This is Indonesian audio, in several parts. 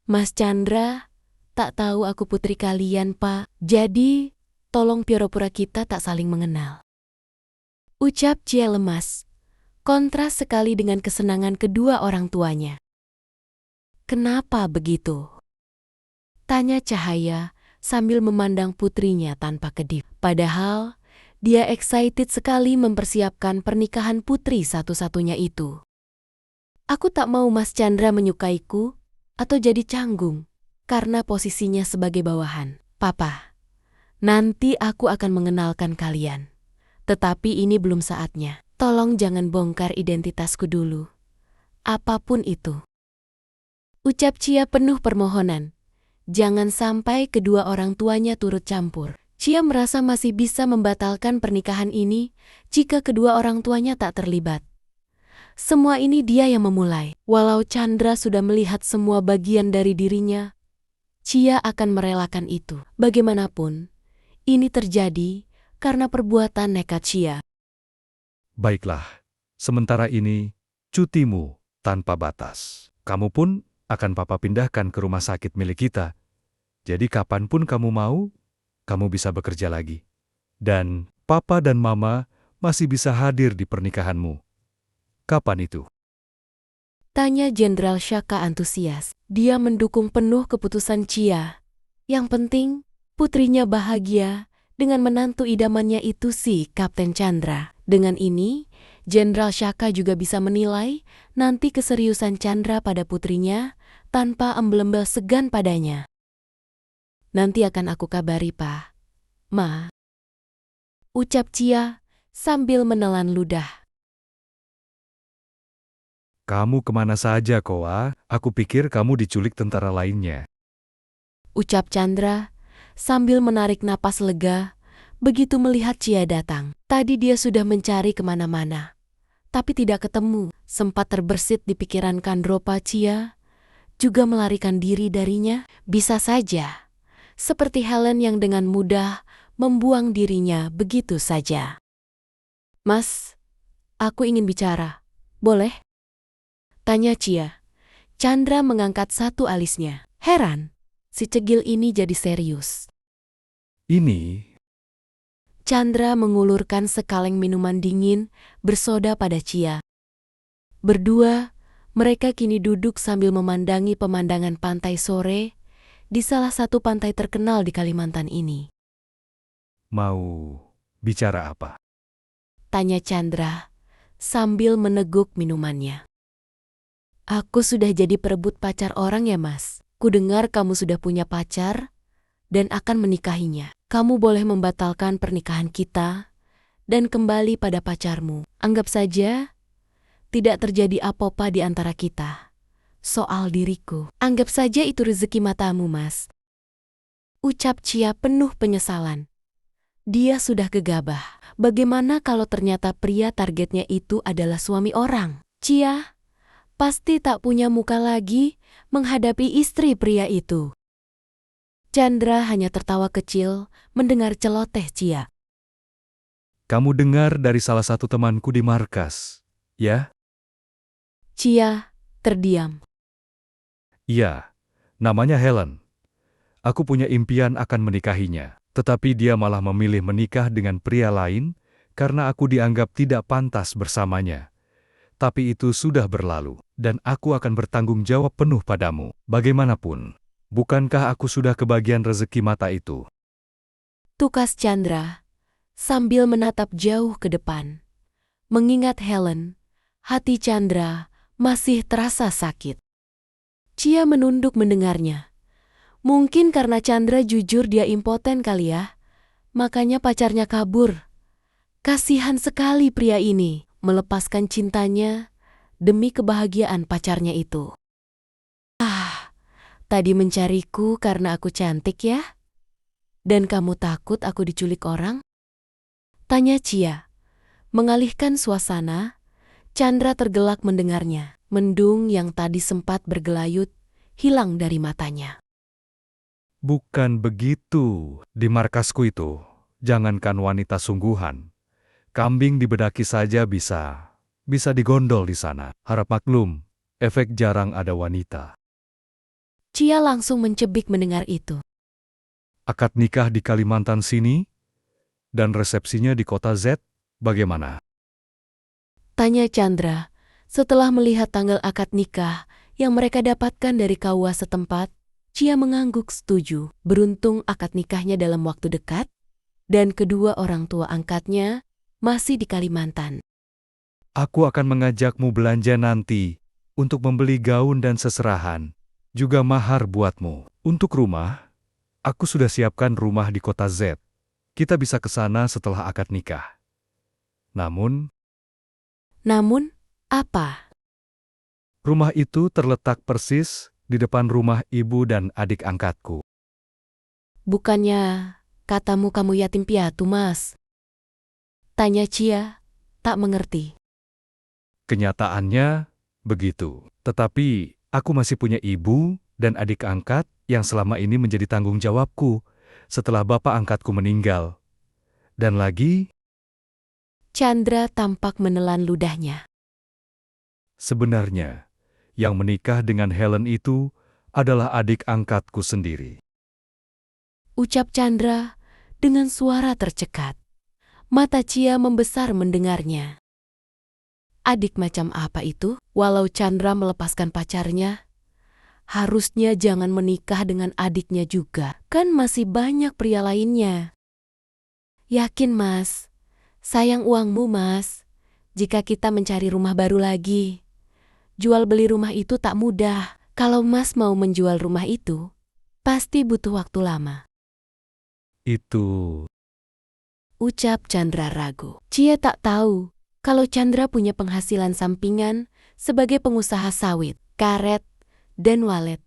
Mas Chandra, tak tahu aku putri kalian, Pak. Jadi, tolong pura-pura kita tak saling mengenal. Ucap Cia lemas, kontras sekali dengan kesenangan kedua orang tuanya. Kenapa begitu? Tanya Cahaya sambil memandang putrinya tanpa kedip. Padahal, dia excited sekali mempersiapkan pernikahan putri satu-satunya itu. Aku tak mau Mas Chandra menyukaiku atau jadi canggung karena posisinya sebagai bawahan. Papa, nanti aku akan mengenalkan kalian. Tetapi ini belum saatnya. Tolong jangan bongkar identitasku dulu. Apapun itu. Ucap Cia penuh permohonan. Jangan sampai kedua orang tuanya turut campur. Cia merasa masih bisa membatalkan pernikahan ini jika kedua orang tuanya tak terlibat. Semua ini dia yang memulai. Walau Chandra sudah melihat semua bagian dari dirinya, Cia akan merelakan itu. Bagaimanapun, ini terjadi karena perbuatan nekat Cia. Baiklah, sementara ini cutimu tanpa batas. Kamu pun akan Papa pindahkan ke rumah sakit milik kita. Jadi kapanpun kamu mau, kamu bisa bekerja lagi. Dan Papa dan Mama masih bisa hadir di pernikahanmu. Kapan itu? Tanya Jenderal Shaka antusias. Dia mendukung penuh keputusan Cia. Yang penting, putrinya bahagia dengan menantu idamannya itu si Kapten Chandra. Dengan ini, Jenderal Shaka juga bisa menilai nanti keseriusan Chandra pada putrinya tanpa embel-embel segan padanya. Nanti akan aku kabari, Pak. Ma. Ucap Cia sambil menelan ludah. Kamu kemana saja, Koa? Aku pikir kamu diculik tentara lainnya. Ucap Chandra sambil menarik napas lega begitu melihat Cia datang. Tadi dia sudah mencari kemana-mana, tapi tidak ketemu. Sempat terbersit di pikiran Kandropa Cia juga melarikan diri darinya. Bisa saja, seperti Helen yang dengan mudah membuang dirinya begitu saja. Mas, aku ingin bicara. Boleh? Tanya Cia. Chandra mengangkat satu alisnya. Heran, si cegil ini jadi serius. Ini, Chandra mengulurkan sekaleng minuman dingin bersoda pada Cia. Berdua, mereka kini duduk sambil memandangi pemandangan pantai sore di salah satu pantai terkenal di Kalimantan ini. mau bicara apa? Tanya Chandra sambil meneguk minumannya. Aku sudah jadi perebut pacar orang ya, Mas. Kudengar kamu sudah punya pacar dan akan menikahinya. Kamu boleh membatalkan pernikahan kita dan kembali pada pacarmu. Anggap saja tidak terjadi apa-apa di antara kita. Soal diriku, anggap saja itu rezeki matamu, Mas. Ucap Cia penuh penyesalan. Dia sudah gegabah. Bagaimana kalau ternyata pria targetnya itu adalah suami orang? Cia pasti tak punya muka lagi menghadapi istri pria itu. Chandra hanya tertawa kecil mendengar celoteh Cia. Kamu dengar dari salah satu temanku di markas, ya? Cia terdiam. Iya, namanya Helen. Aku punya impian akan menikahinya, tetapi dia malah memilih menikah dengan pria lain karena aku dianggap tidak pantas bersamanya. Tapi itu sudah berlalu, dan aku akan bertanggung jawab penuh padamu. Bagaimanapun, bukankah aku sudah kebagian rezeki mata itu? Tukas Chandra sambil menatap jauh ke depan. Mengingat Helen, hati Chandra masih terasa sakit. Cia menunduk mendengarnya. Mungkin karena Chandra jujur dia impoten kali ya, makanya pacarnya kabur. Kasihan sekali pria ini melepaskan cintanya demi kebahagiaan pacarnya itu. Ah, tadi mencariku karena aku cantik ya? Dan kamu takut aku diculik orang? Tanya Cia. Mengalihkan suasana, Chandra tergelak mendengarnya. Mendung yang tadi sempat bergelayut hilang dari matanya. Bukan begitu. Di markasku itu, jangankan wanita sungguhan. Kambing dibedaki saja bisa digondol di sana. Harap maklum, efek jarang ada wanita. Cia langsung mencebik mendengar itu. Akad nikah di Kalimantan sini, dan resepsinya di kota Z, bagaimana? Tanya Chandra, setelah melihat tanggal akad nikah yang mereka dapatkan dari KUA setempat. Cia mengangguk setuju. Beruntung akad nikahnya dalam waktu dekat, dan kedua orang tua angkatnya masih di Kalimantan. Aku akan mengajakmu belanja nanti untuk membeli gaun dan seserahan, juga mahar buatmu. Untuk rumah, aku sudah siapkan rumah di kota Z. Kita bisa ke sana setelah akad nikah. Namun, Apa? rumah itu terletak persis di depan rumah ibu dan adik angkatku. Bukannya katamu kamu yatim piatu, Mas? Tanya Cia, tak mengerti. Kenyataannya begitu. Tetapi aku masih punya ibu dan adik angkat yang selama ini menjadi tanggung jawabku setelah bapak angkatku meninggal. Dan lagi, Chandra tampak menelan ludahnya. sebenarnya yang menikah dengan Helen itu adalah adik angkatku sendiri. Ucap Chandra dengan suara tercekat. Mata Cia membesar mendengarnya. Adik macam apa itu? Walau Chandra melepaskan pacarnya, harusnya jangan menikah dengan adiknya juga. Kan masih banyak pria lainnya. Yakin, Mas? Sayang uangmu, Mas. Jika kita mencari rumah baru lagi. Jual beli rumah itu tak mudah. Kalau Mas mau menjual rumah itu, pasti butuh waktu lama. Itu Ucap Chandra ragu. Cia tak tahu kalau Chandra punya penghasilan sampingan sebagai pengusaha sawit, karet, dan walet.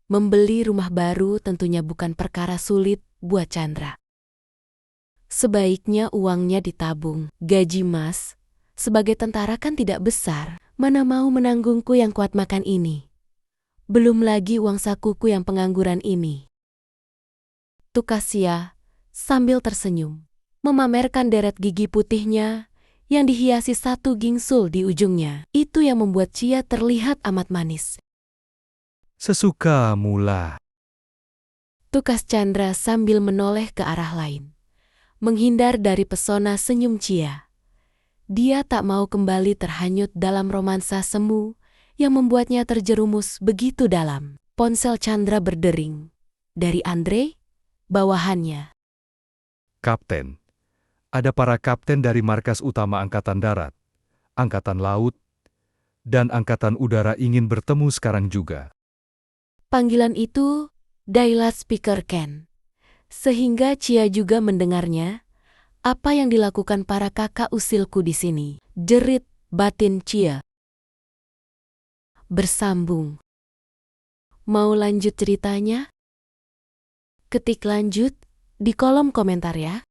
Membeli rumah baru tentunya bukan perkara sulit buat Chandra. Sebaiknya uangnya ditabung. Gaji Mas sebagai tentara kan tidak besar. Mana mau menanggungku yang kuat makan ini. Belum lagi uang sakuku yang pengangguran ini. Tukas Cia sambil tersenyum, memamerkan deret gigi putihnya yang dihiasi satu gingsul di ujungnya. Itu yang membuat Cia terlihat amat manis. sesuka mula. Tukas Chandra sambil menoleh ke arah lain, menghindar dari pesona senyum Cia. Dia tak mau kembali terhanyut dalam romansa semu yang membuatnya terjerumus begitu dalam. Ponsel Chandra berdering. Dari Andre, bawahannya. Kapten, ada para kapten dari markas utama Angkatan Darat, Angkatan Laut, dan Angkatan Udara ingin bertemu sekarang juga. Panggilan itu dialed speaker Ken. Sehingga Cia juga mendengarnya. Apa yang dilakukan para kakak usilku di sini? Jerit batin Cia. Bersambung. Mau lanjut ceritanya? Ketik lanjut di kolom komentar ya.